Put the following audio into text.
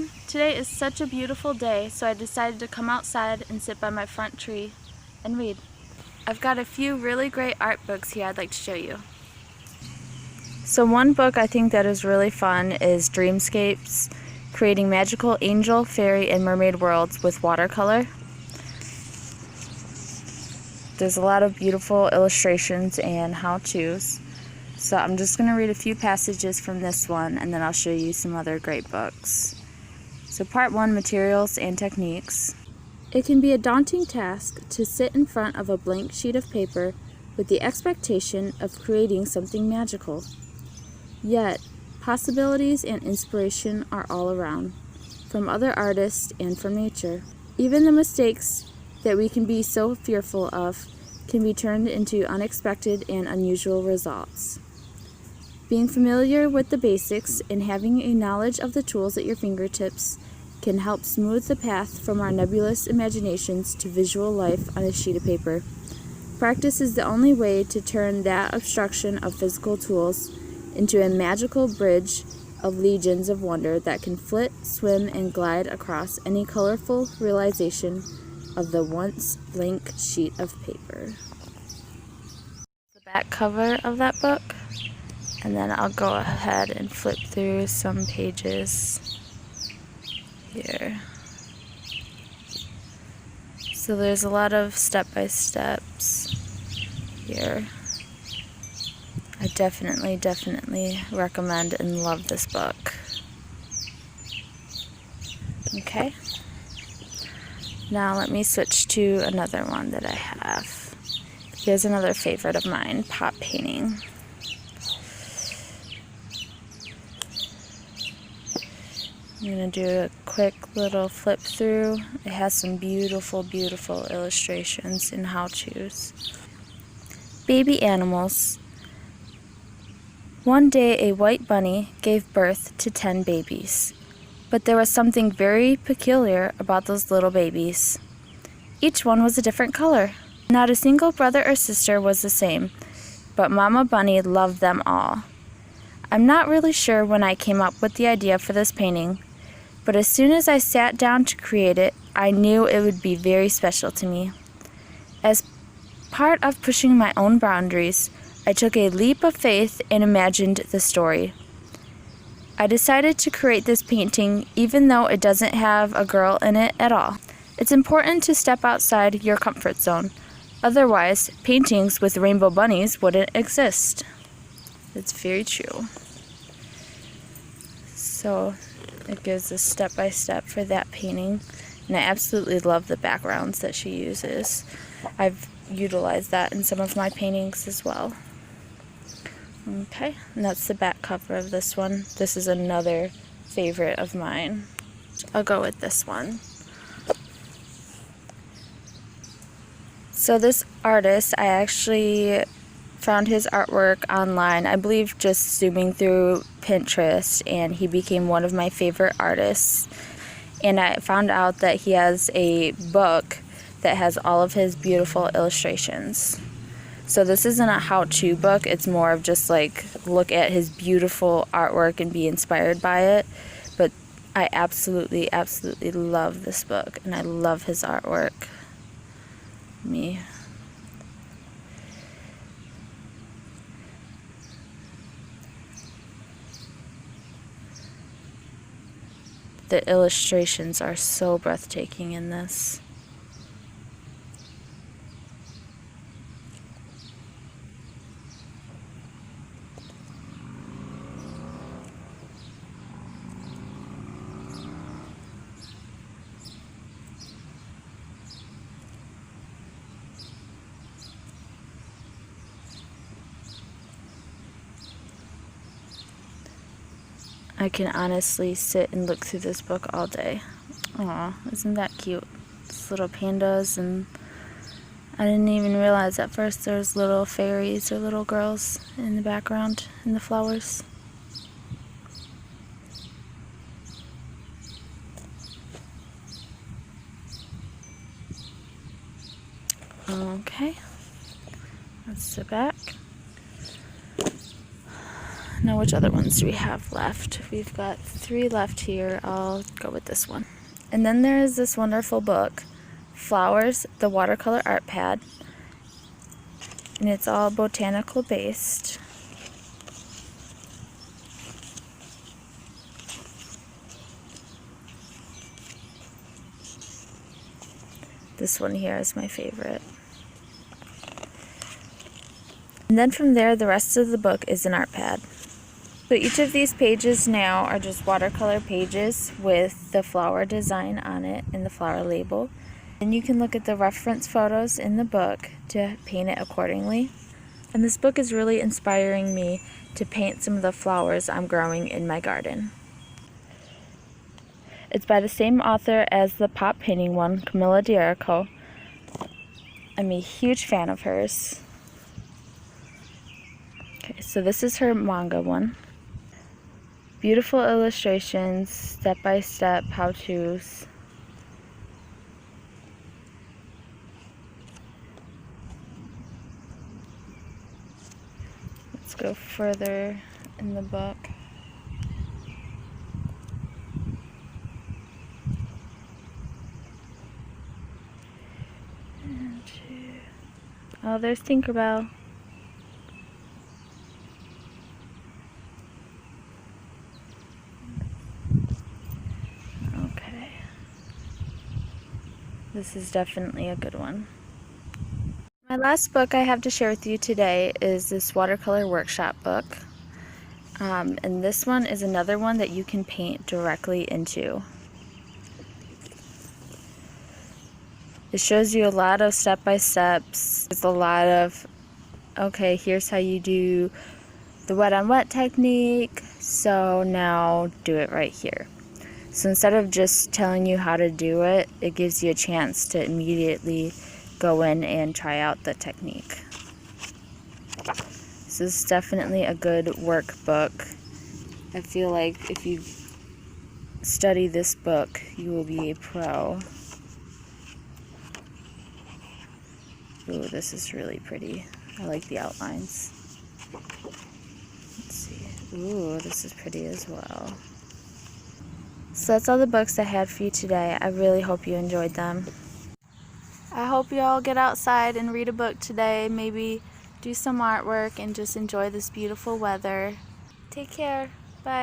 everyone! Today is such a beautiful day, so I decided to come outside and sit by my front tree and read. I've got a few really great art books here I'd like to show you. So one book I think that is really fun is Dreamscapes, creating magical angel, fairy, and mermaid worlds with watercolor. There's a lot of beautiful illustrations and how-tos. So I'm just going to read a few passages from this one, and then I'll show you some other great books. So part 1, Materials and Techniques. It can be a daunting task to sit in front of a blank sheet of paper with the expectation of creating something magical. Yet, possibilities and inspiration are all around, from other artists and from nature. Even the mistakes that we can be so fearful of can be turned into unexpected and unusual results. Being familiar with the basics and having a knowledge of the tools at your fingertips can help smooth the path from our nebulous imaginations to visual life on a sheet of paper. Practice is the only way to turn that obstruction of physical tools into a magical bridge of legions of wonder that can flit, swim, and glide across any colorful realization of the once blank sheet of paper. The back cover of that book. And then I'll go ahead and flip through some pages here. So there's a lot of step-by-steps here. I definitely recommend and love this book. Okay. Now let me switch to another one that I have. Here's another favorite of mine, pot painting. I'm going to do a quick little flip through. It has some beautiful illustrations and how-tos. Baby animals. One day a white bunny gave birth to 10 babies. But there was something very peculiar about those little babies. Each one was a different color. Not a single brother or sister was the same, but Mama Bunny loved them all. I'm not really sure when I came up with the idea for this painting, but as soon as I sat down to create it, I knew it would be very special to me. As part of pushing my own boundaries, I took a leap of faith and imagined the story. I decided to create this painting even though it doesn't have a girl in it at all. It's important to step outside your comfort zone. Otherwise, paintings with rainbow bunnies wouldn't exist. It's very true. So it gives a step-by-step for that painting, and I absolutely love the backgrounds that she uses. I've utilized that in some of my paintings as well. Okay, and that's the back cover of this one. This is another favorite of mine. I'll go with this one. So this artist, I actually found his artwork online, I believe just zooming through Pinterest, and he became one of my favorite artists. And I found out that he has a book that has all of his beautiful illustrations. So this isn't a how-to book, it's more of just like look at his beautiful artwork and be inspired by it. But I absolutely love this book, and I love his artwork. The illustrations are so breathtaking in this. I can honestly sit and look through this book all day. Aw, isn't that cute? It's little pandas, and I didn't even realize at first there's little fairies or little girls in the background in the flowers. Okay, that's the back. Now which other ones do we have left? We've got 3 left here. I'll go with this one. And then there is this wonderful book, Flowers, the Watercolor Art Pad. And it's all botanical based. This one here is my favorite. And then from there, the rest of the book is an art pad. So each of these pages now are just watercolor pages with the flower design on it and the flower label. And you can look at the reference photos in the book to paint it accordingly. And this book is really inspiring me to paint some of the flowers I'm growing in my garden. It's by the same author as the pop painting one, Camilla D'Erico. I'm a huge fan of hers. Okay, so this is her manga one. Beautiful illustrations, step-by-step how-tos. Let's go further in the book. Oh, there's Tinkerbell. Okay. This is definitely a good one. My last book I have to share with you today is this watercolor workshop book. And this one is another one that you can paint directly into. It shows you a lot of step-by-steps. There's a lot of, okay, here's how you do the wet on wet technique, so now do it right here. So instead of just telling you how to do it, it gives you a chance to immediately go in and try out the technique. This is definitely a good workbook. I feel like if you study this book, you will be a pro. Ooh, this is really pretty. I like the outlines. Let's see. Ooh, this is pretty as well. So that's all the books I had for you today. I really hope you enjoyed them. I hope you all get outside and read a book today. Maybe do some artwork and just enjoy this beautiful weather. Take care. Bye.